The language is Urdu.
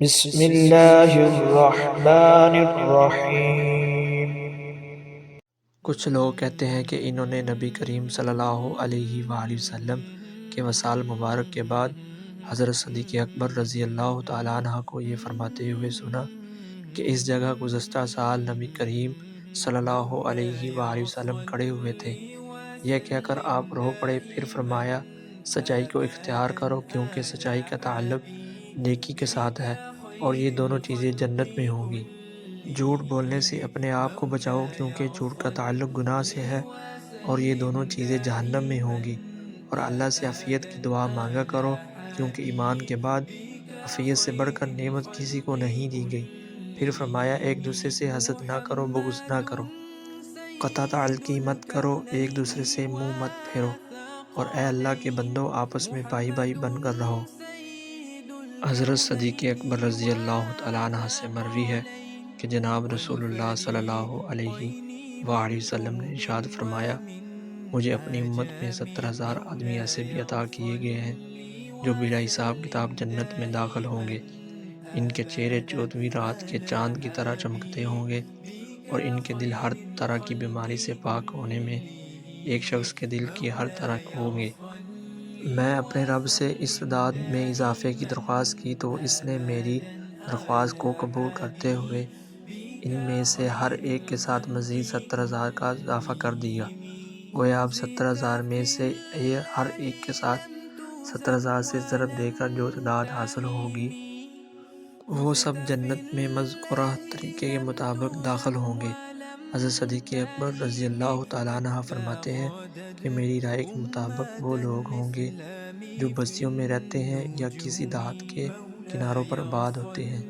بسم اللہ الرحمن الرحیم۔ کچھ لوگ کہتے ہیں کہ انہوں نے نبی کریم صلی اللہ علیہ وآلہ وسلم کے وصال مبارک کے بعد حضرت صدیق اکبر رضی اللہ تعالیٰ عنہ کو یہ فرماتے ہوئے سنا کہ اس جگہ گزشتہ سال نبی کریم صلی اللہ علیہ وآلہ وسلم کھڑے ہوئے تھے۔ یہ کہہ کر آپ رو پڑے، پھر فرمایا سچائی کو اختیار کرو کیونکہ سچائی کا تعلق نیکی کے ساتھ ہے اور یہ دونوں چیزیں جنت میں ہوں گی۔ جھوٹ بولنے سے اپنے آپ کو بچاؤ کیونکہ جھوٹ کا تعلق گناہ سے ہے اور یہ دونوں چیزیں جہنم میں ہوں گی، اور اللہ سے عافیت کی دعا مانگا کرو کیونکہ ایمان کے بعد عافیت سے بڑھ کر نعمت کسی کو نہیں دی گئی۔ پھر فرمایا ایک دوسرے سے حسد نہ کرو، بغض نہ کرو، قطع تعلقی مت کرو، ایک دوسرے سے منہ مت پھیرو، اور اے اللہ کے بندو آپس میں بھائی بھائی بن کر رہو۔ حضرت صدیق اکبر رضی اللہ تعالیٰ عنہ سے مروی ہے کہ جناب رسول اللہ صلی اللہ علیہ وآلہ وسلم نے ارشاد فرمایا مجھے اپنی امت میں 70,000 آدمی ایسے بھی عطا کیے گئے ہیں جو بلا حساب کتاب جنت میں داخل ہوں گے۔ ان کے چہرے 14ویں رات کے چاند کی طرح چمکتے ہوں گے اور ان کے دل ہر طرح کی بیماری سے پاک ہونے میں ایک شخص کے دل کی ہر طرح ہوں گے۔ میں اپنے رب سے اس تعداد میں اضافے کی درخواست کی تو اس نے میری درخواست کو قبول کرتے ہوئے ان میں سے ہر ایک کے ساتھ مزید 70,000 کا اضافہ کر دیا۔ گویا اب 70,000 میں سے یہ ہر ایک کے ساتھ 70,000 سے ضرب دے کر جو تعداد حاصل ہوگی وہ سب جنت میں مذکورہ طریقے کے مطابق داخل ہوں گے۔ حضرت صدیق اکبر رضی اللہ تعالیٰ عنہ فرماتے ہیں کہ میری رائے کے مطابق وہ لوگ ہوں گے جو بستیوں میں رہتے ہیں یا کسی دیہات کے کناروں پر آباد ہوتے ہیں۔